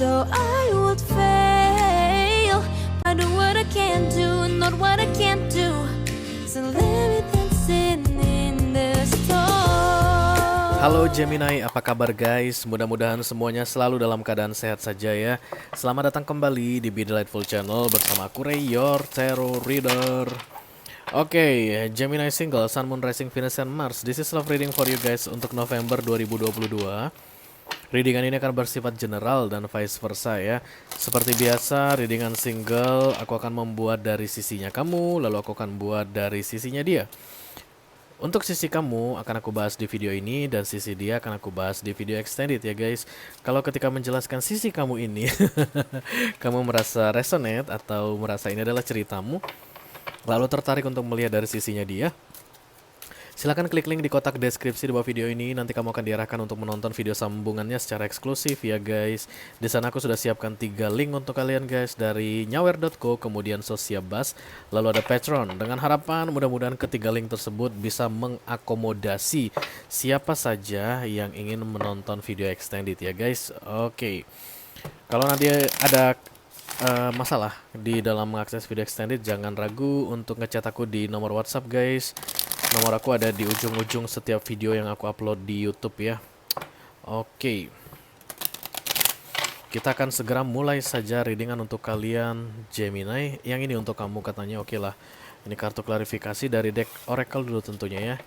so I would fail. I do what I can do, not what I can't do. So let me dancing in the storm. Halo Gemini, apa kabar guys? Mudah-mudahan semuanya selalu dalam keadaan sehat saja ya. Selamat datang kembali di Be Delightful Channel bersama aku Ray, your tarot reader. Oke, Gemini single, Sun, Moon, Rising, Venus, and Mars. This is love reading for you guys untuk November 2022. Readingan ini akan bersifat general dan vice versa ya. Seperti biasa, readingan single aku akan membuat dari sisinya kamu, lalu aku akan buat dari sisinya dia. Untuk sisi kamu akan aku bahas di video ini dan sisi dia akan aku bahas di video extended ya guys. Kalau ketika menjelaskan sisi kamu ini kamu merasa resonate atau merasa ini adalah ceritamu, lalu tertarik untuk melihat dari sisinya dia, silahkan klik link di kotak deskripsi di bawah video ini. Nanti kamu akan diarahkan untuk menonton video sambungannya secara eksklusif ya guys. Di sana aku sudah siapkan 3 link untuk kalian guys, dari nyawer.co, kemudian Sosiabas, lalu ada Patreon. Dengan harapan mudah-mudahan ketiga link tersebut bisa mengakomodasi siapa saja yang ingin menonton video extended ya guys. Oke. Kalau nanti ada masalah di dalam mengakses video extended, jangan ragu untuk ngechat aku di nomor WhatsApp guys. Nomor aku ada di ujung-ujung setiap video yang aku upload di YouTube ya. Oke. Kita akan segera mulai saja readingan untuk kalian Gemini. Yang ini untuk kamu katanya. Oke lah. Ini kartu klarifikasi dari deck Oracle dulu tentunya ya.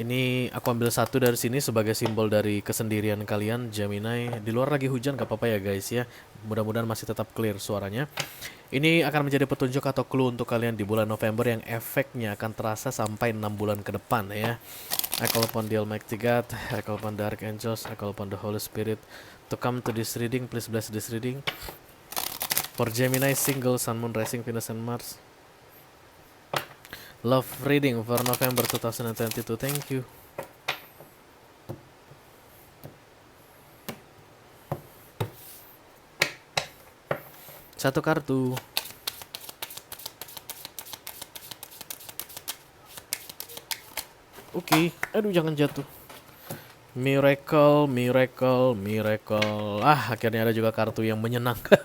Ini aku ambil satu dari sini sebagai simbol dari kesendirian kalian Gemini. Di luar lagi hujan gak apa-apa ya guys ya. Mudah-mudahan masih tetap clear suaranya. Ini akan menjadi petunjuk atau clue untuk kalian di bulan November yang efeknya akan terasa sampai 6 bulan ke depan ya. I call upon the Almighty God, I call upon the Archangels, I call upon the Holy Spirit to come to this reading. Please bless this reading for Gemini single, Sun, Moon, Rising, Venus, and Mars. Love reading for November 2022. Thank you. Satu kartu. Oke, aduh jangan jatuh. Miracle, miracle, miracle. Akhirnya ada juga kartu yang menyenangkan.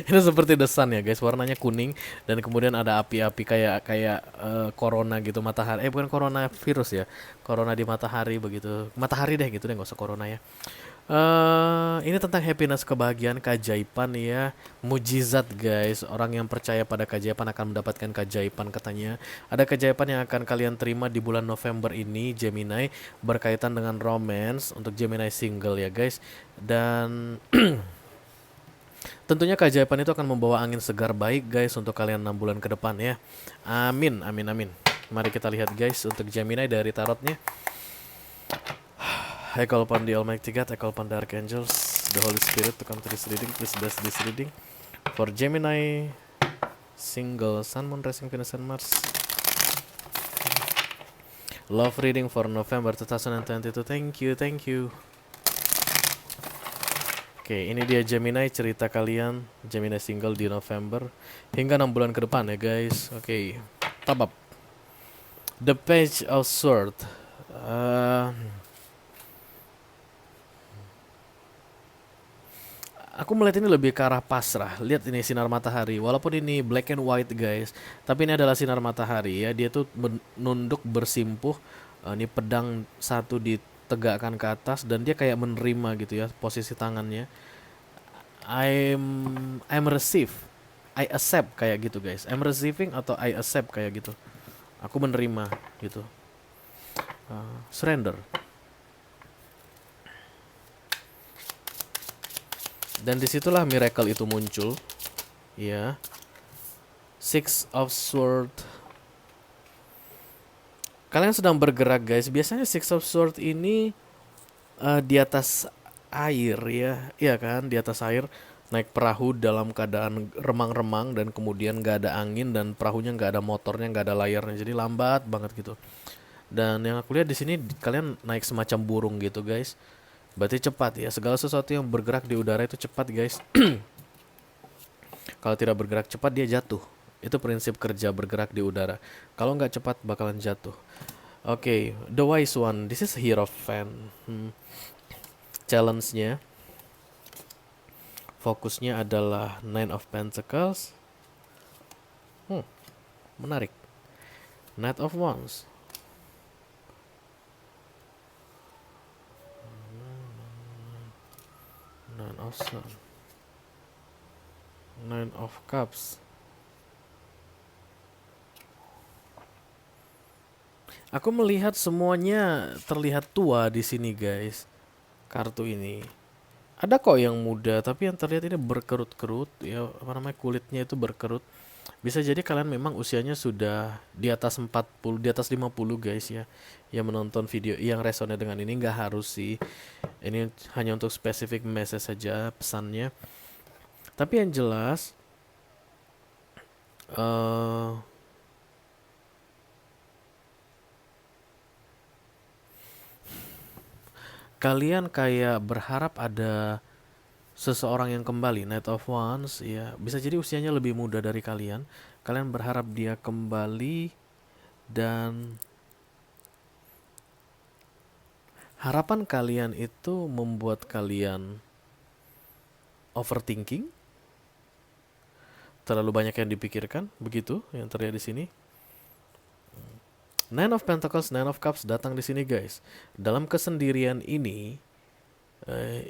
Ini seperti The Sun ya guys, warnanya kuning dan kemudian ada api-api kayak corona gitu, matahari. Bukan corona virus ya. Corona di matahari begitu. Matahari deh gitu deh, nggak usah corona ya. Ini tentang happiness, kebahagiaan, keajaiban ya, mujizat guys. Orang yang percaya pada keajaiban akan mendapatkan keajaiban katanya. Ada keajaiban yang akan kalian terima di bulan November ini Gemini, berkaitan dengan romance untuk Gemini single ya guys. Dan tentunya keajaiban itu akan membawa angin segar baik guys untuk kalian 6 bulan ke depan ya. Amin, amin, amin. Mari kita lihat guys untuk Gemini dari tarotnya. I call upon the Almighty God, I call upon the Archangels, the Holy Spirit to come to this reading. Please bless this reading for Gemini single, Sun, Moon, Rising, Venus, and Mars. Love reading for November 2022. Thank you, thank you. Oke, ini dia Gemini, cerita kalian Gemini single di November hingga 6 bulan ke depan ya guys. Oke, tabap. The Page of Swords. Aku melihat ini lebih ke arah pasrah. Lihat ini sinar matahari. Walaupun ini black and white guys, tapi ini adalah sinar matahari ya. Dia tuh menunduk bersimpuh. Ini pedang satu ditegakkan ke atas dan dia kayak menerima gitu ya posisi tangannya. I'm receive, I accept kayak gitu guys. I'm receiving atau I accept kayak gitu. Aku menerima gitu. Surrender. Dan disitulah miracle itu muncul ya. Six of Swords. Kalian sedang bergerak guys. Biasanya Six of Swords ini di atas air ya. Iya kan, di atas air, naik perahu dalam keadaan remang-remang dan kemudian gak ada angin dan perahunya gak ada motornya, gak ada layarnya, jadi lambat banget gitu. Dan yang aku lihat di sini kalian naik semacam burung gitu guys. Berarti cepat ya, segala sesuatu yang bergerak di udara itu cepat guys. Kalau tidak bergerak cepat dia jatuh. Itu prinsip kerja bergerak di udara. Kalau nggak cepat bakalan jatuh. Oke, the wise one. This is Hierophant. Challenge-nya fokusnya adalah Nine of Pentacles. Menarik. Knight of Wands. Nine of Sun. Nine of Cups. Aku melihat semuanya terlihat tua di sini, guys. Kartu ini. Ada kok yang muda, tapi yang terlihat ini berkerut-kerut, ya apa namanya, kulitnya itu berkerut. Bisa jadi kalian memang usianya sudah di atas 40, di atas 50, guys ya. Yang menonton video yang resonnya dengan ini, nggak harus sih. Ini hanya untuk spesifik message saja pesannya. Tapi yang jelas kalian kayak berharap ada seseorang yang kembali. Knight of Wands, ya bisa jadi usianya lebih muda dari kalian. Kalian berharap dia kembali, dan harapan kalian itu membuat kalian overthinking, terlalu banyak yang dipikirkan, begitu yang terlihat di sini. Nine of Pentacles, Nine of Cups datang di sini, guys. Dalam kesendirian ini,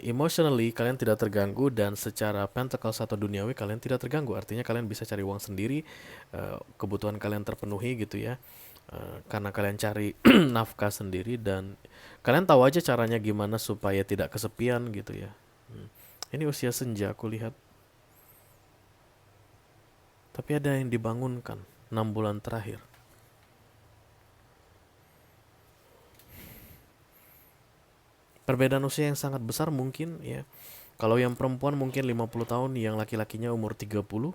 emotionally kalian tidak terganggu, dan secara Pentacles atau duniawi kalian tidak terganggu. Artinya kalian bisa cari uang sendiri, kebutuhan kalian terpenuhi gitu ya. Karena kalian cari nafkah sendiri, dan kalian tahu aja caranya gimana supaya tidak kesepian gitu ya. Ini usia senja aku lihat. Tapi ada yang dibangunkan 6 bulan terakhir. Perbedaan usia yang sangat besar mungkin ya. Kalau yang perempuan mungkin 50 tahun, yang laki-lakinya umur 30.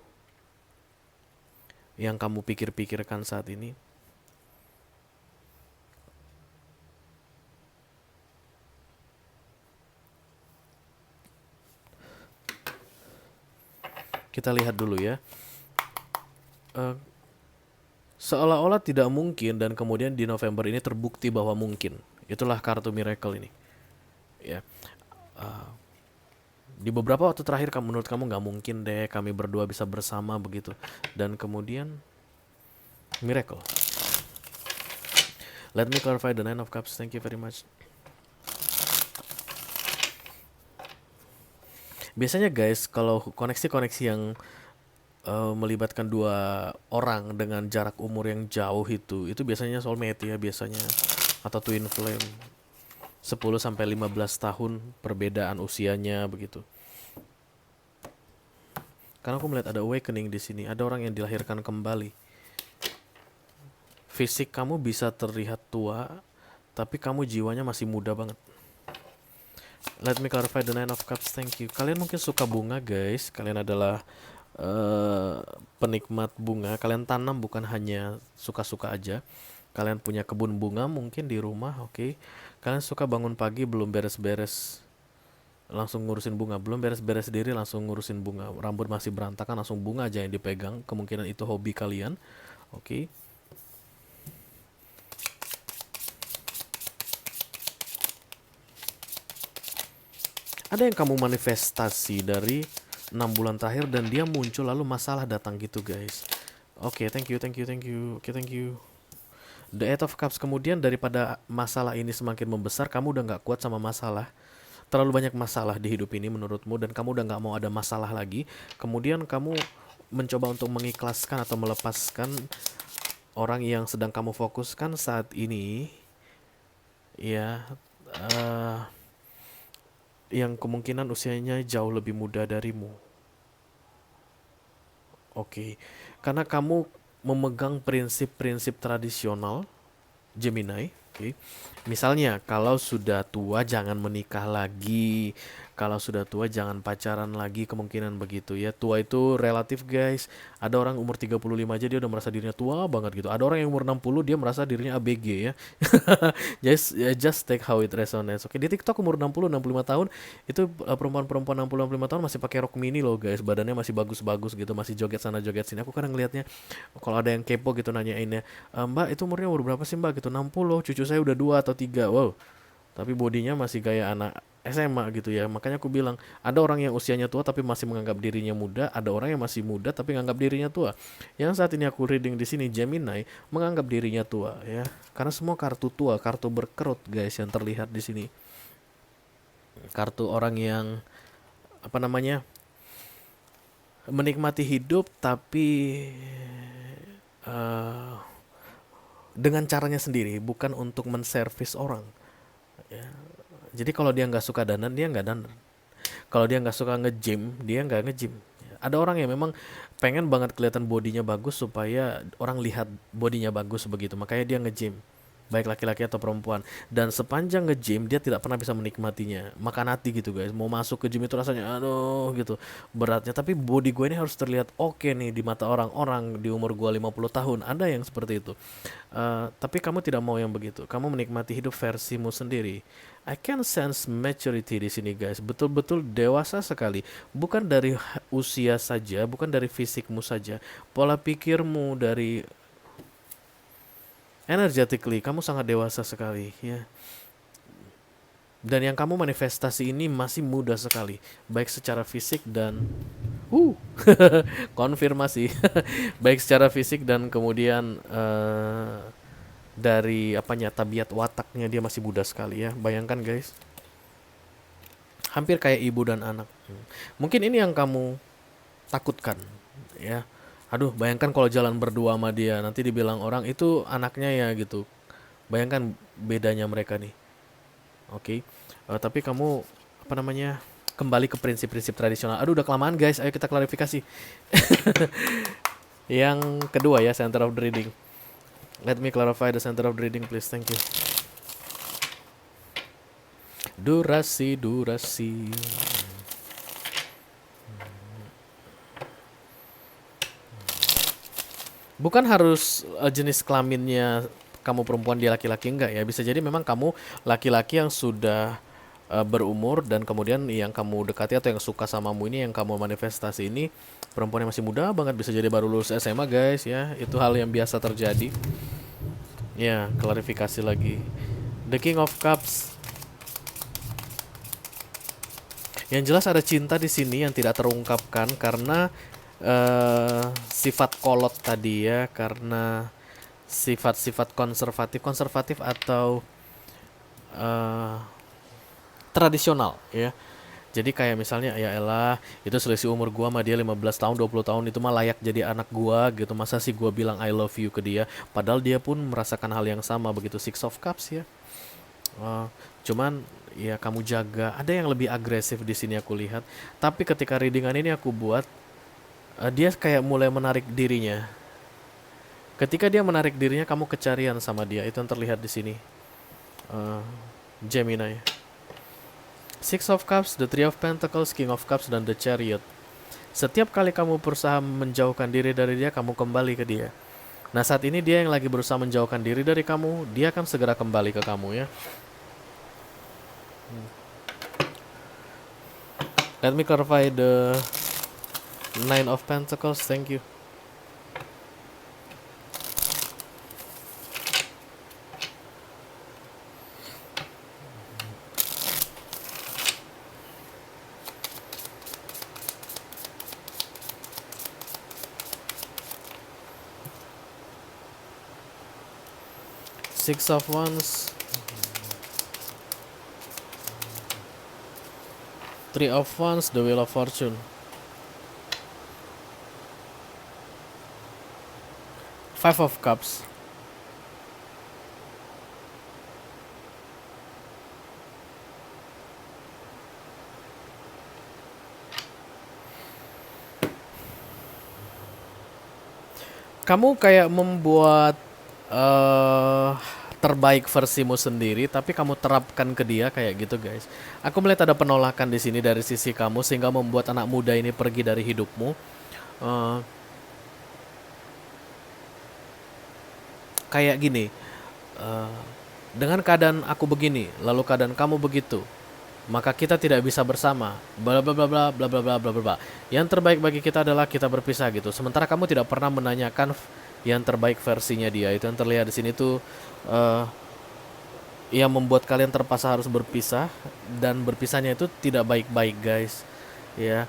Yang kamu pikir-pikirkan saat ini. Kita lihat dulu ya. Seolah-olah tidak mungkin, dan kemudian di November ini terbukti bahwa mungkin. Itulah kartu miracle ini. Ya, di beberapa waktu terakhir menurut kamu nggak mungkin deh kami berdua bisa bersama begitu, dan kemudian miracle. Let me clarify the Nine of Cups. Thank you very much. Biasanya guys, kalau koneksi-koneksi yang melibatkan dua orang dengan jarak umur yang jauh itu biasanya soulmate ya, biasanya, atau twin flame. 10-15 tahun perbedaan usianya begitu. Karena aku melihat ada awakening di sini, ada orang yang dilahirkan kembali. Fisik kamu bisa terlihat tua, tapi kamu jiwanya masih muda banget. Let me clarify the Nine of Cups. Thank you. Kalian mungkin suka bunga, guys. Kalian adalah penikmat bunga. Kalian tanam, bukan hanya suka-suka aja. Kalian punya kebun bunga mungkin di rumah, oke. Kalian suka bangun pagi belum beres-beres langsung ngurusin bunga, belum beres-beres diri langsung ngurusin bunga, rambut masih berantakan langsung bunga aja yang dipegang. Kemungkinan itu hobi kalian, oke. Ada yang kamu manifestasi dari 6 bulan terakhir, dan dia muncul lalu masalah datang gitu, guys. Oke, thank you. Oke, thank you. The Eight of Cups. Kemudian daripada masalah ini semakin membesar, kamu udah gak kuat sama masalah. Terlalu banyak masalah di hidup ini menurutmu, dan kamu udah gak mau ada masalah lagi. Kemudian kamu mencoba untuk mengikhlaskan atau melepaskan orang yang sedang kamu fokuskan saat ini. Ya, yang kemungkinan usianya jauh lebih muda darimu. Oke, karena kamu memegang prinsip-prinsip tradisional Gemini, oke. Misalnya, kalau sudah tua jangan menikah lagi, kalau sudah tua jangan pacaran lagi, kemungkinan begitu ya. Tua itu relatif, guys. Ada orang umur 35 aja dia udah merasa dirinya tua banget gitu. Ada orang yang umur 60 dia merasa dirinya ABG ya. Just take how it resonates. Oke, di TikTok umur 65 tahun itu perempuan-perempuan 65 tahun masih pakai rok mini loh, guys. Badannya masih bagus-bagus gitu, masih joget sana joget sini. Aku kadang ngeliatnya, kalau ada yang kepo gitu nanyainnya, "Mbak, itu umurnya umur berapa sih, Mbak?" gitu. 60, cucu saya udah 2 atau 3. Wow. tapi bodinya masih kayak anak SMA gitu ya. Makanya aku bilang, ada orang yang usianya tua tapi masih menganggap dirinya muda, ada orang yang masih muda tapi menganggap dirinya tua. Yang saat ini aku reading di sini Gemini menganggap dirinya tua ya. Karena semua kartu tua, kartu berkerut guys yang terlihat di sini. Kartu orang yang apa namanya? Menikmati hidup tapi eh, dengan caranya sendiri, bukan untuk menservis orang. Ya. Jadi kalau dia nggak suka dandan, dia nggak dandan. Kalau dia nggak suka nge-gym, dia nggak nge-gym. Ada orang yang memang pengen banget kelihatan bodinya bagus supaya orang lihat bodinya bagus begitu, makanya dia nge-gym. Baik laki-laki atau perempuan. Dan sepanjang nge-gym dia tidak pernah bisa menikmatinya. Makan hati gitu guys. Mau masuk ke gym itu rasanya aduh gitu beratnya. Tapi body gue ini harus terlihat oke nih di mata orang-orang di umur gue 50 tahun. Ada yang seperti itu. Tapi kamu tidak mau yang begitu. Kamu menikmati hidup versimu sendiri. I can sense maturity di sini guys. Betul-betul dewasa sekali. Bukan dari usia saja, bukan dari fisikmu saja. Pola pikirmu, dari energetically kamu sangat dewasa sekali ya. Dan yang kamu manifestasi ini masih muda sekali, baik secara fisik dan konfirmasi. Baik secara fisik dan kemudian dari apanya, tabiat wataknya dia masih muda sekali ya. Bayangkan guys, hampir kayak ibu dan anak. Mungkin ini yang kamu takutkan ya. Aduh, bayangkan kalau jalan berdua sama dia, nanti dibilang orang itu anaknya ya gitu. Bayangkan bedanya mereka nih. Oke. Tapi kamu apa namanya? Kembali ke prinsip-prinsip tradisional. Aduh, udah kelamaan guys. Ayo kita klarifikasi. Yang kedua ya, center of the reading. Let me clarify the center of the reading please. Thank you. Durasi. Bukan harus jenis kelaminnya kamu perempuan dia laki-laki, enggak ya. Bisa jadi memang kamu laki-laki yang sudah berumur dan kemudian yang kamu dekati atau yang suka samamu ini, yang kamu manifestasi ini perempuan yang masih muda banget, bisa jadi baru lulus SMA guys ya. Itu hal yang biasa terjadi. Ya, klarifikasi lagi. The King of Cups. Yang jelas ada cinta di sini yang tidak terungkapkan karena sifat kolot tadi ya, karena sifat-sifat konservatif atau tradisional ya. Jadi kayak misalnya ya elah itu selisih umur gua sama dia 15 tahun 20 tahun, itu mah layak jadi anak gua gitu. Masa sih gua bilang I love you ke dia padahal dia pun merasakan hal yang sama begitu. Six of Cups ya. Cuman ya kamu jaga, ada yang lebih agresif di sini aku lihat. Tapi ketika readingan ini aku buat, dia kayak mulai menarik dirinya. Ketika dia menarik dirinya, kamu kecarian sama dia. Itu yang terlihat di sini. Gemini. Six of Cups, the Three of Pentacles, King of Cups, dan the Chariot. Setiap kali kamu berusaha menjauhkan diri dari dia, kamu kembali ke dia. Nah saat ini dia yang lagi berusaha menjauhkan diri dari kamu, dia akan segera kembali ke kamu ya. Let me clarify the Nine of Pentacles. Thank you. Six of Wands. Three of Wands, the Wheel of Fortune. Five of Cups. Kamu kayak membuat terbaik versimu sendiri, tapi kamu terapkan ke dia kayak gitu guys. Aku melihat ada penolakan di sini dari sisi kamu sehingga membuat anak muda ini pergi dari hidupmu. Kayak gini, dengan keadaan aku begini, lalu keadaan kamu begitu, maka kita tidak bisa bersama. Bla bla bla bla bla bla bla bla bla. Yang terbaik bagi kita adalah kita berpisah gitu. Sementara kamu tidak pernah menanyakan yang terbaik versinya dia. Itu yang terlihat di sini tuh yang membuat kalian terpaksa harus berpisah, dan berpisahnya itu tidak baik-baik guys ya.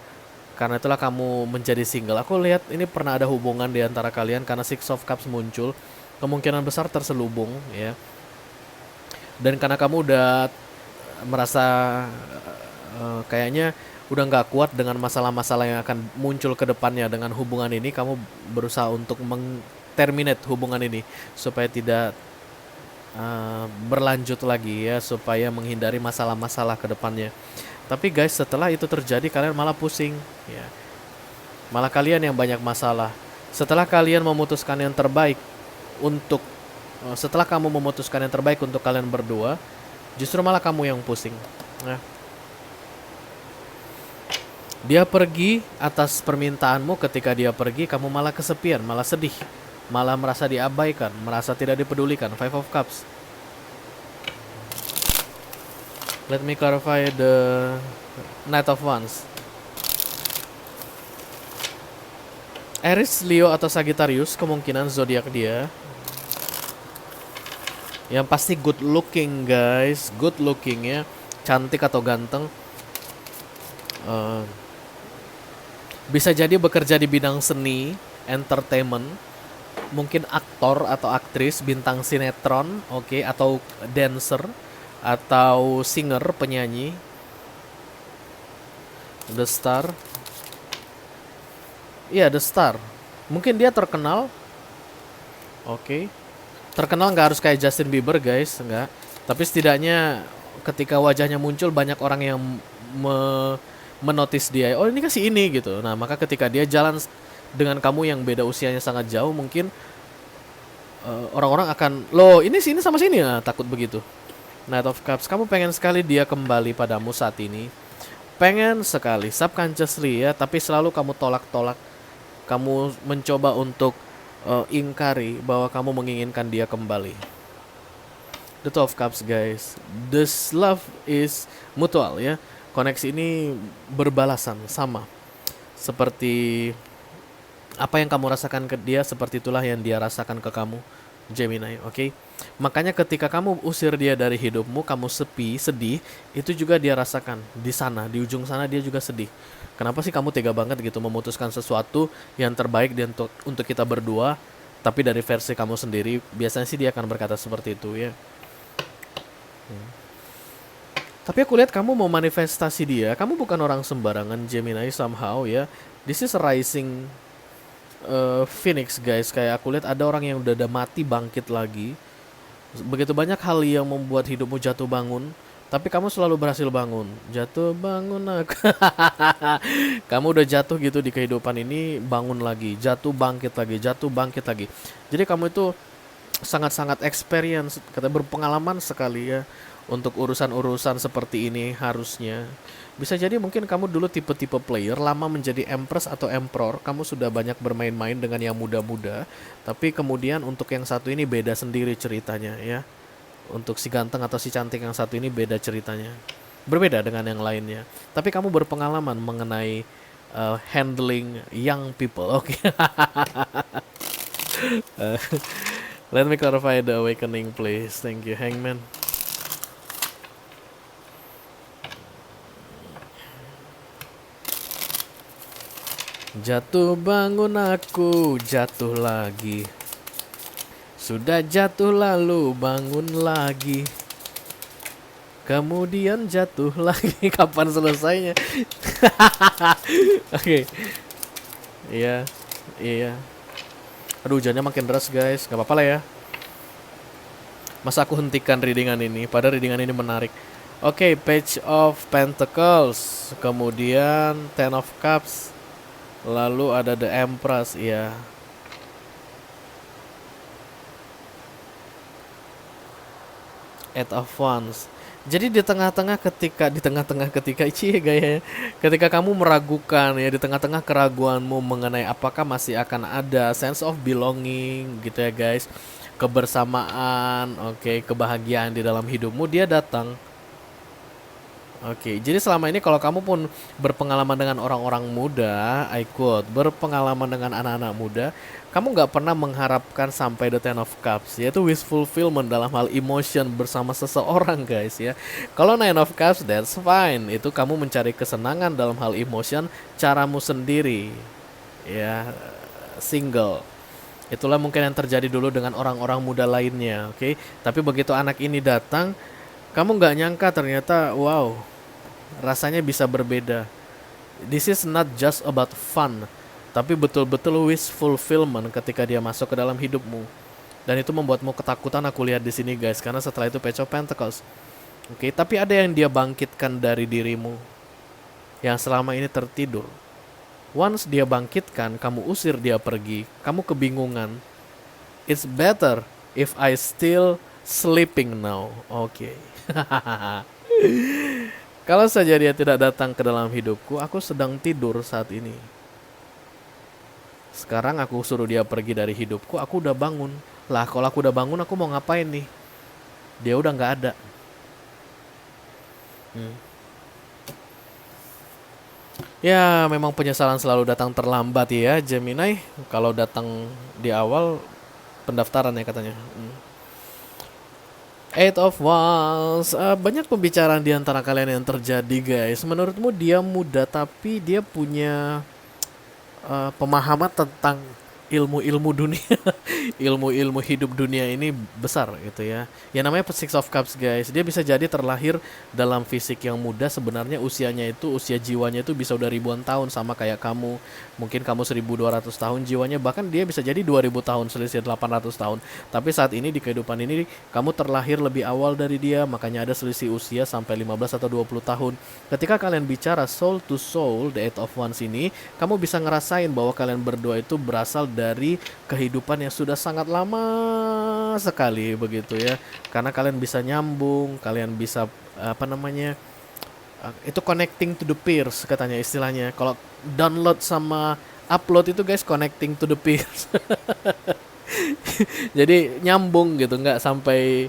Karena itulah kamu menjadi single. Aku lihat ini pernah ada hubungan di antara kalian karena Six of Cups muncul, kemungkinan besar terselubung ya. Dan karena kamu udah merasa kayaknya udah nggak kuat dengan masalah-masalah yang akan muncul ke depannya dengan hubungan ini, kamu berusaha untuk terminate hubungan ini supaya tidak berlanjut lagi ya, supaya menghindari masalah-masalah ke depannya. Tapi guys, setelah itu terjadi kalian malah pusing ya. Malah kalian yang banyak masalah. Setelah kalian memutuskan yang terbaik untuk setelah kamu memutuskan yang terbaik untuk kalian berdua, justru malah kamu yang pusing. Nah, dia pergi atas permintaanmu, ketika dia pergi kamu malah kesepian, malah sedih, malah merasa diabaikan, merasa tidak dipedulikan. Five of Cups. Let me clarify the Knight of Wands. Aries, Leo atau Sagittarius kemungkinan zodiak dia. Yang pasti good looking guys, good looking ya, cantik atau ganteng. Bisa jadi bekerja di bidang seni, entertainment, mungkin aktor atau aktris, bintang sinetron, oke, atau dancer, atau singer, penyanyi. The Star. Iya, The Star. Mungkin dia terkenal. Oke. Terkenal nggak harus kayak Justin Bieber guys, nggak. Tapi setidaknya ketika wajahnya muncul banyak orang yang menotis dia. Oh, ini kasih ini gitu. Nah, maka ketika dia jalan dengan kamu yang beda usianya sangat jauh, mungkin orang-orang akan, loh ini sini sama sini ya, takut begitu. Knight of Cups, kamu pengen sekali dia kembali padamu saat ini. Pengen sekali, subconsciously ya, tapi selalu kamu tolak-tolak. Kamu mencoba untuk ingkari bahwa kamu menginginkan dia kembali. The Two of Cups guys. This love is mutual ya. Koneksi ini berbalasan, sama. Seperti apa yang kamu rasakan ke dia, seperti itulah yang dia rasakan ke kamu, Gemini, oke? Makanya ketika kamu usir dia dari hidupmu, kamu sepi, sedih, itu juga dia rasakan. Di sana, di ujung sana dia juga sedih. Kenapa sih kamu tega banget gitu memutuskan sesuatu yang terbaik dan untuk kita berdua, tapi dari versi kamu sendiri? Biasanya sih dia akan berkata seperti itu ya. Tapi aku lihat kamu mau manifestasi dia. Kamu bukan orang sembarangan Gemini somehow ya. This is a rising Phoenix guys. Kayak aku lihat ada orang yang udah mati bangkit lagi. Begitu banyak hal yang membuat hidupmu jatuh bangun, tapi kamu selalu berhasil bangun. Jatuh bangun aku. Kamu udah jatuh gitu di kehidupan ini, bangun lagi, jatuh bangkit lagi, jatuh bangkit lagi. Jadi kamu itu sangat-sangat experience, kata berpengalaman sekali ya untuk urusan-urusan seperti ini. Harusnya bisa jadi mungkin kamu dulu tipe-tipe player, lama menjadi empress atau emperor, kamu sudah banyak bermain-main dengan yang muda-muda, tapi kemudian untuk yang satu ini beda sendiri ceritanya ya. Untuk si ganteng atau si cantik yang satu ini beda ceritanya, berbeda dengan yang lainnya. Tapi kamu berpengalaman mengenai handling young people, oke? Let me clarify the awakening please. Thank you, Hangman. Jatuh bangun aku, jatuh lagi. Sudah jatuh lalu bangun lagi. Kemudian jatuh lagi. Kapan selesainya? Oke. Iya. Iya. Aduh, hujannya makin deras guys. Gak apa-apa lah ya. Masa aku hentikan readingan ini, padahal readingan ini menarik. Oke, Page of Pentacles. Kemudian Ten of Cups. Lalu ada The Empress ya. Eight of Wands. Jadi di tengah-tengah ketika cie gaya, ketika kamu meragukan ya, di tengah-tengah keraguanmu mengenai apakah masih akan ada sense of belonging gitu ya guys, kebersamaan, oke, kebahagiaan di dalam hidupmu, dia datang. Oke, jadi selama ini kalau kamu pun berpengalaman dengan orang-orang muda, I quote, berpengalaman dengan anak-anak muda, kamu nggak pernah mengharapkan sampai the Ten of Cups, yaitu wish fulfillment dalam hal emotion bersama seseorang, guys ya. Kalau Nine of Cups, that's fine, itu kamu mencari kesenangan dalam hal emotion, caramu sendiri, ya, single. Itulah mungkin yang terjadi dulu dengan orang-orang muda lainnya, oke? Tapi begitu anak ini datang, kamu nggak nyangka ternyata, wow, rasanya bisa berbeda. This is not just about fun, tapi betul-betul wish fulfillment ketika dia masuk ke dalam hidupmu. Dan itu membuatmu ketakutan, aku lihat di sini guys, karena setelah itu Page of Pentacles. Oke, tapi ada yang dia bangkitkan dari dirimu yang selama ini tertidur. Once dia bangkitkan, kamu usir dia pergi, kamu kebingungan. It's better if I still sleeping now. Oke. Kalau saja dia tidak datang ke dalam hidupku, aku sedang tidur saat ini. Sekarang aku suruh dia pergi dari hidupku, aku udah bangun. Lah kalau aku udah bangun, aku mau ngapain nih? Dia udah nggak ada. Ya memang penyesalan selalu datang terlambat ya Gemini. Kalau datang di awal pendaftaran ya katanya. Eight of Wands. Banyak pembicaraan di antara kalian yang terjadi guys. Menurutmu dia muda tapi dia punya pemahaman tentang ilmu-ilmu dunia, ilmu-ilmu hidup dunia ini besar gitu ya. Yang namanya Six of Cups guys, dia bisa jadi terlahir dalam fisik yang muda, sebenarnya usianya itu, usia jiwanya itu bisa udah ribuan tahun sama kayak kamu. Mungkin kamu 1200 tahun jiwanya, bahkan dia bisa jadi 2000 tahun, selisih 800 tahun. Tapi saat ini di kehidupan ini kamu terlahir lebih awal dari dia, makanya ada selisih usia sampai 15 atau 20 tahun. Ketika kalian bicara soul to soul, the Eight of Wands ini, kamu bisa ngerasain bahwa kalian berdua itu berasal dari kehidupan yang sudah sangat lama sekali begitu ya. Karena kalian bisa nyambung, kalian bisa itu connecting to the peers katanya istilahnya. Kalau download sama upload itu guys connecting to the peers. Jadi nyambung gitu, nggak sampai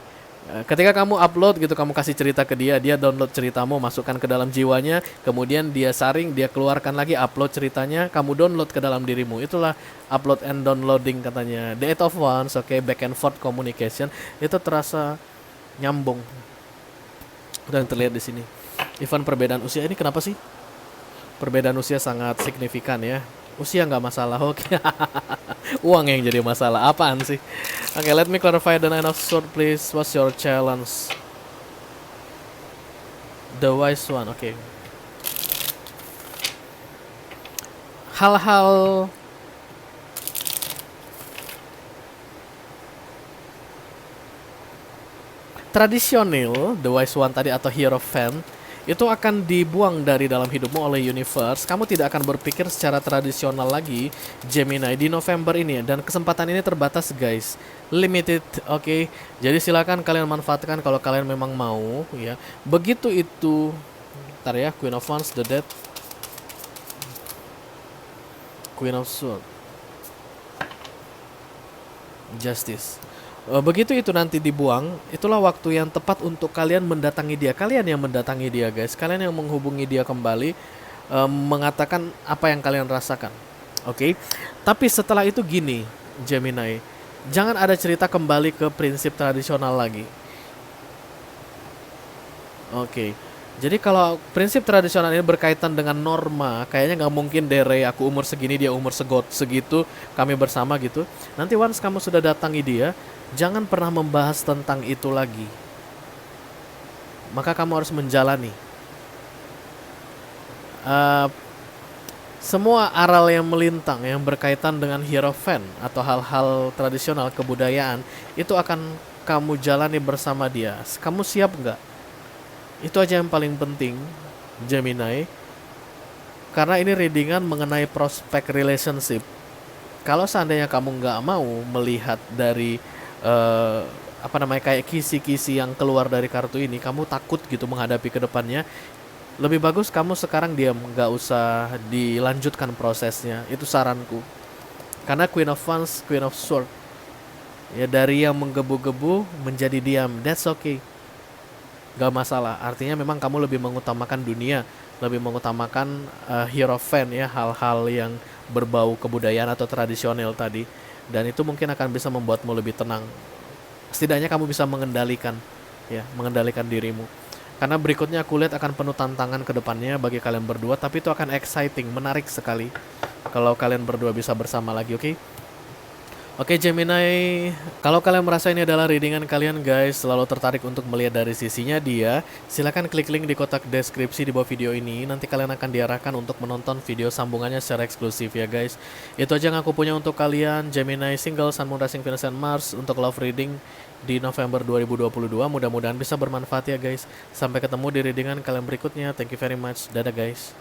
ketika kamu upload gitu, kamu kasih cerita ke dia, dia download ceritamu, masukkan ke dalam jiwanya, kemudian dia saring, dia keluarkan lagi, upload ceritanya, kamu download ke dalam dirimu. Itulah upload and downloading katanya. The Eight of Wands, oke, back and forth communication, itu terasa nyambung. Dan terlihat di sini. Even perbedaan usia ini kenapa sih? Perbedaan usia sangat signifikan ya. Usia nggak masalah, oke. Uang yang jadi masalah, apaan sih? Oke, let me clarify the Nine of Swords please. What's your challenge? The Wise One, oke. Hal-hal tradisional, The Wise One tadi atau Hierophant, itu akan dibuang dari dalam hidupmu oleh universe. Kamu tidak akan berpikir secara tradisional lagi, Gemini, di November ini. Dan kesempatan ini terbatas guys, limited, oke. Jadi silakan kalian manfaatkan kalau kalian memang mau ya. Begitu itu, ntar ya, Queen of Wands, the Death, Queen of Swords, Justice. Begitu itu nanti dibuang, itulah waktu yang tepat untuk kalian mendatangi dia. Kalian yang mendatangi dia guys, kalian yang menghubungi dia kembali, mengatakan apa yang kalian rasakan. Oke. Tapi setelah itu gini Gemini, jangan ada cerita kembali ke prinsip tradisional lagi. Oke. Jadi kalau prinsip tradisional ini berkaitan dengan norma, kayaknya nggak mungkin deh, aku umur segini, dia umur segitu, kami bersama gitu. Nanti once kamu sudah datangi dia, jangan pernah membahas tentang itu lagi. Maka kamu harus menjalani. Semua aral yang melintang yang berkaitan dengan Hierophant atau hal-hal tradisional kebudayaan, itu akan kamu jalani bersama dia. Kamu siap nggak? Itu aja yang paling penting Gemini. Karena ini readingan mengenai prospek relationship. Kalau seandainya kamu nggak mau melihat dari kayak kisi-kisi yang keluar dari kartu ini, kamu takut gitu menghadapi ke depannya, lebih bagus kamu sekarang diam, nggak usah dilanjutkan prosesnya. Itu saranku. Karena Queen of Wands, Queen of Swords, ya dari yang menggebu-gebu menjadi diam, that's okay. gak masalah. Artinya memang kamu lebih mengutamakan dunia, lebih mengutamakan hierophant ya, hal-hal yang berbau kebudayaan atau tradisional tadi. Dan itu mungkin akan bisa membuatmu lebih tenang. Setidaknya kamu bisa mengendalikan ya, mengendalikan dirimu. Karena berikutnya aku lihat akan penuh tantangan ke depannya bagi kalian berdua, tapi itu akan exciting, menarik sekali kalau kalian berdua bisa bersama lagi, oke? Oke Gemini, kalau kalian merasa ini adalah readingan kalian guys, selalu tertarik untuk melihat dari sisinya dia, silahkan klik link di kotak deskripsi di bawah video ini, nanti kalian akan diarahkan untuk menonton video sambungannya secara eksklusif ya guys. Itu aja yang aku punya untuk kalian, Gemini single, Sun, Moon, Rising, Venus, and Mars untuk love reading di November 2022, mudah-mudahan bisa bermanfaat ya guys. Sampai ketemu di readingan kalian berikutnya, thank you very much, dadah guys.